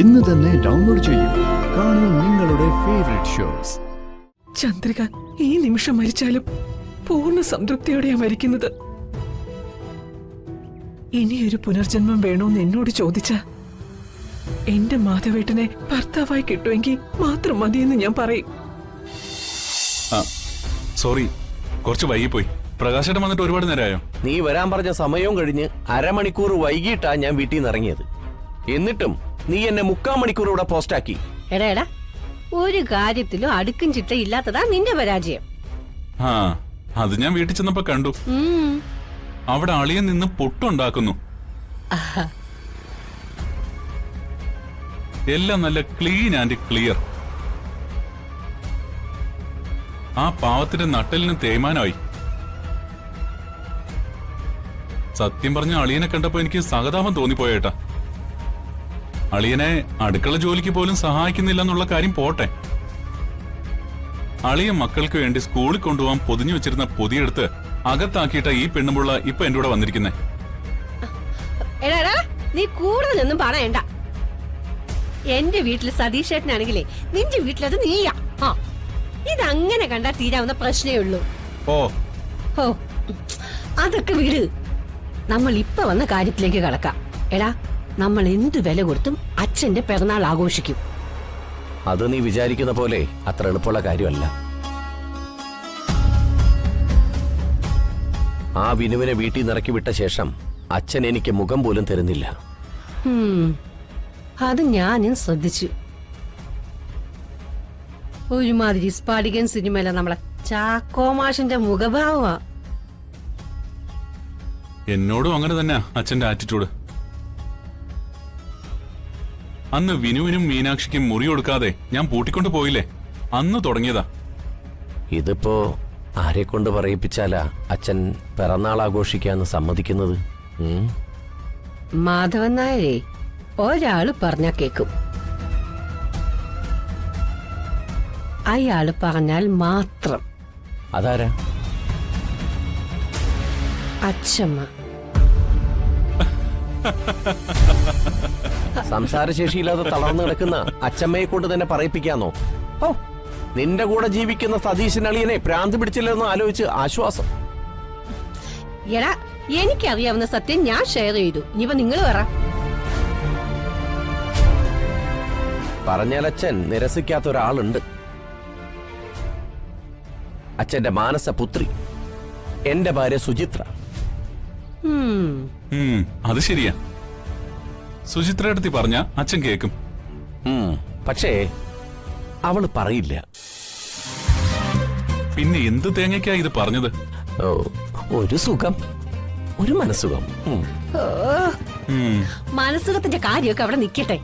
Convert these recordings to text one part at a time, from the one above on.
ഇന്ന് തന്നെ ഡൗൺലോഡ് ചെയ്യൂ. കാണൂ നിങ്ങളുടെ ഫേവറേറ്റ് ഷോസ്. ചന്ദ്രിക ഈ നിമിഷം മരിച്ചാലും പൂർണ്ണ സംതൃപ്തിയോടെയാ മരിക്കുന്നത്. ഇനിയൊരു പുനർജന്മം വേണോന്ന് എന്നോട് ചോദിച്ച എന്റെ മാധവേട്ടനെ ഭർത്താവായി കിട്ടുമെങ്കിൽ മാത്രം മതിയെന്ന് ഞാൻ പറയും. സോറി, കുറച്ച് വൈകിപ്പോയി. പ്രകാശേട്ടൻ വന്നിട്ട് ഒരുപാട് നേരമായോ? നീ വരാൻ പറഞ്ഞ സമയവും കഴിഞ്ഞ് അരമണിക്കൂർ വൈകിട്ടാ ഞാൻ വീട്ടിൽ നിന്ന് ഇറങ്ങിയത്. എന്നിട്ടും നീ എന്നെ 3/4 മണിക്കൂർ ഇവിടെ പോസ്റ്റാക്കി. എടാ ഒരു കാര്യത്തിലും അടുക്കും ചിട്ടയില്ലാത്തതാ നിന്റെ പരാജയം. ആ, അത് ഞാൻ വീട്ടിൽ ചെന്നപ്പോ കണ്ടു. അവിടെ അളിയൻ നിന്ന് പൊട്ടുണ്ടാക്കുന്നു. എല്ലാം നല്ല ക്ലീൻ ആൻഡ് ക്ലിയർ. ആ പാവത്തിന്റെ നട്ടലിന് തേയ്മാനമായി. സത്യം പറഞ്ഞ അളിയനെ കണ്ടപ്പോ എനിക്ക് സഹതാപം തോന്നിപ്പോയേട്ടാ. അളിയനെ അടുക്കള ജോലിക്ക് പോലും സഹായിക്കുന്നില്ല എന്നുള്ള കാര്യം പോട്ടെ, അളിയൻ മക്കൾക്ക് വേണ്ടി സ്കൂളിൽ കൊണ്ടുപോകാൻ പൊതിഞ്ഞു വെച്ചിരുന്ന പൊതിയെടുത്ത് അകത്താക്കിയിട്ട ഈ പെണ്ണുമുള്ള ഇപ്പൊ എന്റെ കൂടെ വന്നിരിക്കുന്നേ. നീ കൂടുതലൊന്നും പറയണ്ട. എന്റെ വീട്ടില് സതീഷേട്ടനാണെങ്കിലേ നിന്റെ വീട്ടിലത് നീയാ. ഇതങ്ങനെ കണ്ടാ തീരാവുന്ന പ്രശ്നമേ ഉള്ളൂ. ഓ അതൊക്കെ വീട്. നമ്മൾ ഇപ്പൊ വന്ന കാര്യത്തിലേക്ക് കടക്കാം. എടാ, നമ്മൾ എന്ത് വില കൊടുത്തും അച്ഛന്റെ പിറന്നാൾ ആഘോഷിക്കും. അത് നീ വിചാരിക്കുന്ന പോലെ അത്ര എളുപ്പമുള്ള കാര്യമല്ല. ആ വിനുവിനെ വീട്ടിൽ നിന്ന് ഇറക്കി വിട്ട ശേഷം അച്ഛൻ എനിക്ക് മുഖം പോലും തരുന്നില്ല. അത് ഞാനും ശ്രദ്ധിച്ചു. ഒരുമാതിരി സ്പാടികൻ സിനിമയില നമ്മളെ ചാക്കോമാഷിന്റെ മുഖഭാവമാ. എന്നോടും അങ്ങനെ തന്നെ അച്ഛന്റെ ആറ്റിറ്റ്യൂഡ്. അന്ന് വിനുവിനും മീനാക്ഷിക്കും മുറി കൊടുക്കാതെ ഞാൻ പൂട്ടിക്കൊണ്ട് പോയില്ലേ, അന്ന് തുടങ്ങിയതാ. ഇതിപ്പോ ആരെ കൊണ്ട് പറയിപ്പിച്ചാലാ അച്ഛൻ പിറന്നാൾ ആഘോഷിക്കാന്ന് സമ്മതിക്കുന്നത്? മാധവൻ നായരെ ഒരാള് പറഞ്ഞാ കേക്കും. അയാള് പറഞ്ഞാൽ മാത്രം. അതാരാ? അച്ഛമ്മ. സംസാരശേഷിയില്ലാതെ തളർന്നു കിടക്കുന്ന അച്ഛമ്മയെ കൊണ്ട് തന്നെ പറയിപ്പിക്കാന്നോ? ഓ, നിന്റെ കൂടെ ജീവിക്കുന്ന സതീശൻ അളിയനെ ഭ്രാന്ത് പിടിച്ചില്ലെന്ന് ആലോചിച്ച് ആശ്വാസം. എടാ, എനിക്കറിയാവുന്ന സത്യം ഞാൻ ഷെയർ ചെയ്തു. ഇനിയിപ്പോ നിങ്ങൾ പറ. പറഞ്ഞാൽ അച്ഛൻ നിരസിക്കാത്ത ഒരാളുണ്ട്. അച്ഛന്റെ മാനസപുത്രി, എന്റെ ഭാര്യ സുചിത്ര. അത് ശരിയാ. സുചിത്രയെടുത്തി പറഞ്ഞ അച്ഛൻ കേക്കും. പക്ഷേ അവള് പറയില്ല. പിന്നെ എന്ത് തേങ്ങയ്ക്കാ ഇത് പറഞ്ഞത്? ഓ, ഒരു സുഖം, ഒരു മനസുഖം. മനസുഖത്തിന്റെ കാര്യമൊക്കെ അവിടെ നിക്കട്ടെ.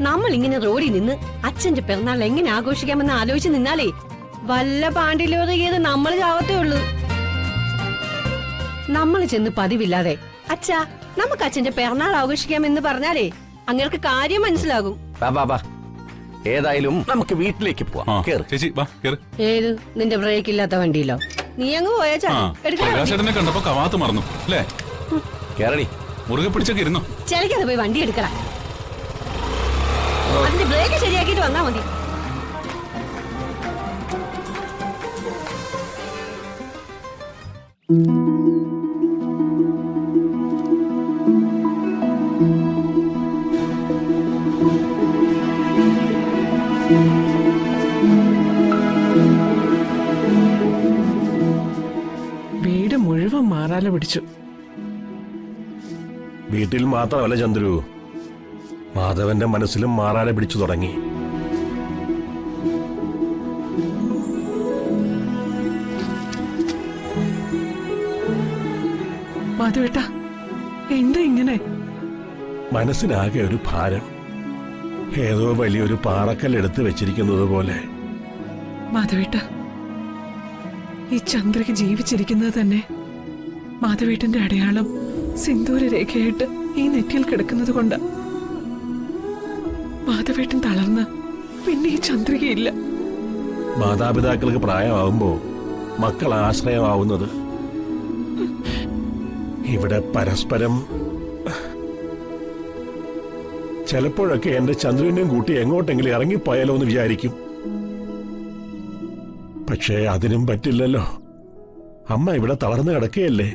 നമ്മൾ ഇങ്ങനെ റോഡിൽ നിന്ന് അച്ഛന്റെ പിറന്നാൾ എങ്ങനെ ആഘോഷിക്കാമെന്ന് ആലോചിച്ച് നിന്നാലേ വല്ല പാണ്ടിലോറിയത് നമ്മൾ ചാവത്തേ ഉള്ളൂ. നമ്മൾ ചെന്ന് പതിവില്ലാതെ അച്ഛാ നമുക്ക് അച്ഛന്റെ പിറന്നാൾ ആഘോഷിക്കാമെന്ന് പറഞ്ഞാലേ അങ്ങനെ കാര്യം മനസ്സിലാകും. ഏതായാലും നമുക്ക് വീട്ടിലേക്ക് പോവാം. ചേച്ചി വാ, കേറ്. ഏത് നിന്റെ ബ്രേക്ക് ഇല്ലാത്ത വണ്ടിയിലോ? നീ അങ്ങ് പോയാ പ്രകാശേട്ടനെ കണ്ടപ്പോ കവാത്ത് മറന്നു അല്ലേ? കേറടി, മുറുകെ പിടിച്ചൊക്കെ ഇരുന്നു. ചിലക്കത് പോയി വണ്ടി എടുക്കടാ. അതിന്റെ ബ്രേക്ക് ശരിയാക്കിട്ട് വന്നാ മതി. വീട് മുഴുവൻ മാറാല പിടിച്ചു. വീട്ടിൽ മാത്രമല്ല ചന്ദ്രു, മാധവന്റെ മനസ്സിലും മാറാല പിടിച്ചു തുടങ്ങി. മാധവേട്ട, എന്താ ഇങ്ങനെ? മനസ്സിനാകെ ഒരു ഭാരം, ഏതോ വലിയൊരു പാറക്കൽ എടുത്തു വെച്ചിരിക്കുന്നത് പോലെ. മാധവേട്ട, ഈ ചന്ദ്രക്ക് ജീവിച്ചിരിക്കുന്നത് തന്നെ മാധവേട്ടന്റെ അടയാളം സിന്ദൂര രേഖയായിട്ട് ഈ നെറ്റിയിൽ കിടക്കുന്നത് കൊണ്ട്. മാധവേട്ടൻ തളർന്ന് പിന്നെ ഈ ചന്ദ്രികയില്ല. മാതാപിതാക്കൾക്ക് പ്രായമാവുമ്പോ മക്കൾ ആശ്രയമാവുന്നത്. ഇവിടെ പരസ്പരം ചിലപ്പോഴൊക്കെ എന്റെ ചന്ദ്രനെയും കൂട്ടി എങ്ങോട്ടെങ്കിലും ഇറങ്ങിപ്പോയാലോ എന്ന് വിചാരിക്കും. പക്ഷേ അതിനും പറ്റില്ലല്ലോ. അമ്മ ഇവിടെ തളർന്നു കിടക്കുകയല്ലേ.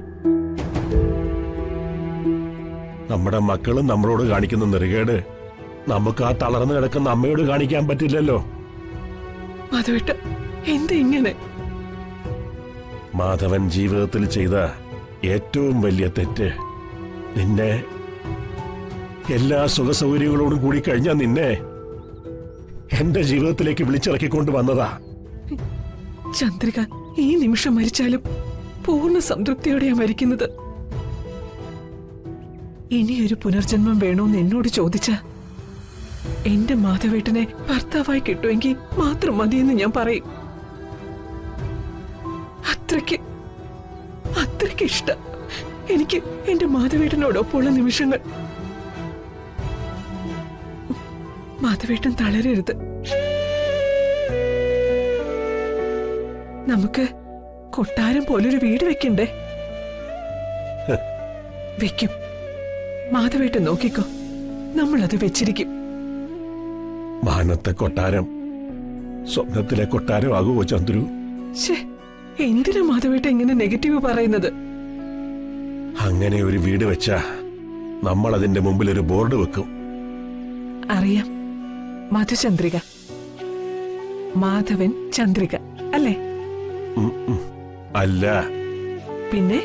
നമ്മുടെ മക്കളും നമ്മളോട് കാണിക്കുന്ന നെറുകേട് നമുക്ക് ആ തളർന്നു കിടക്കുന്ന അമ്മയോട് കാണിക്കാൻ പറ്റില്ലല്ലോ. മാധവേട്ട എന്താ ഇങ്ങനെ? മാധവൻ ജീവിതത്തിൽ ചെയ്ത ഏറ്റവും വലിയ തെറ്റ് നിന്നെ എല്ലാ സുഖസൗകര്യങ്ങളോടും കൂടി കഴിഞ്ഞ നിന്നെ എന്റെ ജീവിതത്തിലേക്ക് വിളിച്ചിറക്കിക്കൊണ്ട് വന്നതാ. ചന്ദ്രിക ഈ നിമിഷം മരിച്ചാലും പൂർണ്ണ സംതൃപ്തിയോടെയാ മരിക്കുന്നത്. ഇനിയൊരു പുനർജന്മം വേണോന്ന് എന്നോട് ചോദിച്ച എന്റെ മാധവേട്ടനെ ഭർത്താവായി കിട്ടുമെങ്കിൽ മാത്രം മതിയെന്ന് ഞാൻ പറയും. അത്രയ്ക്ക് ഇഷ്ടം എനിക്ക് എന്റെ മാധവേട്ടനോടൊപ്പമുള്ള നിമിഷങ്ങൾ. മാധവേട്ടൻ തളരരുത്. നമുക്ക് കൊട്ടാരം പോലൊരു വീട് വെക്കണ്ടേ? വെക്കും. മാധവേട്ടൻ നോക്കിക്കോ, നമ്മളത് വെച്ചിരിക്കും. മാനത്തെ കൊട്ടാരം സ്വപ്നത്തിലെ കൊട്ടാരമാകുമോ ചന്ദ്രു? എന്തിനാ മാധവേട്ട ഇങ്ങനെ നെഗറ്റീവ് പറയുന്നത്? അങ്ങനെ ഒരു വീട് വെച്ചാ നമ്മൾ അതിന്റെ മുമ്പിൽ ഒരു ബോർഡ് വെക്കും. അറിയാം, മധുചന്ദ്രിക. മാധവൻ ചന്ദ്രിക അല്ലേ? അല്ല. പിന്നെ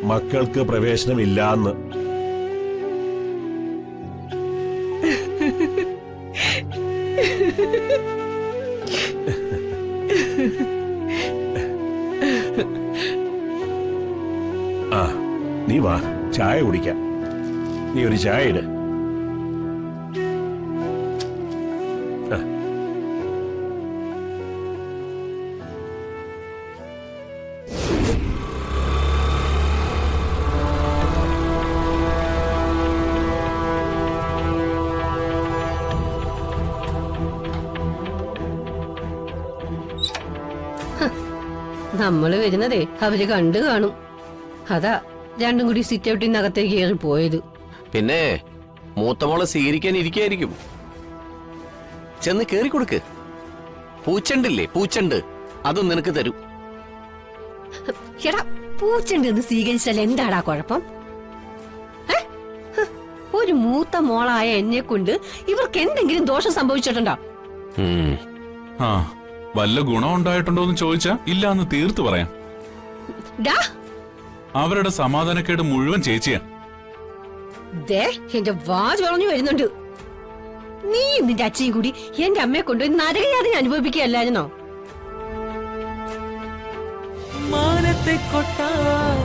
മക്കൾക്ക് പ്രവേശനമില്ലാന്ന്. ആ, നീ വാ, ചായ കുടിക്കാം. നീ ഒരു ചായ ഇട്. നമ്മള് വരുന്നതേ അവര് കണ്ടു കാണും. അതാ രണ്ടും കൂടി സിറ്റ് ഔട്ടിനകത്തേക്ക് കയറി പോയത്. പിന്നെ മൂത്തമോളെ സ്വീകരിക്കാൻ ഇരിക്കായിരിക്കും. ചെന്ന് കേറി കൊടുക്ക്. പൂച്ചണ്ടില്ലേ, പൂച്ചണ്ട്, അതും നിനക്ക് തരും. എടാ, പൂച്ചണ്ട് എന്ന് സ്വീകരിച്ചാൽ എന്താടാ കുഴപ്പം? ഒരു മൂത്ത മോളായ എന്നെ കൊണ്ട് ഇവർക്ക് എന്തെങ്കിലും ദോഷം സംഭവിച്ചിട്ടുണ്ടോ? ആ, വല്ല ഗുണം ഉണ്ടായിട്ടുണ്ടോ എന്ന് ചോദിച്ചാ ഇല്ലാന്ന് തീർത്തു പറയാം. അവരുടെ സമാധാനക്കേട് മുഴുവൻ ചേച്ചിയാ. എന്റെ വാജ് പറഞ്ഞു വരുന്നുണ്ട്. നീ നിന്റെ അച്ഛയും കൂടി എന്റെ അമ്മയെ കൊണ്ടുപോയി നരകയാതന അനുഭവിക്കുകയല്ലായിരുന്നോ? മാനത്തെ കൊട്ടാരം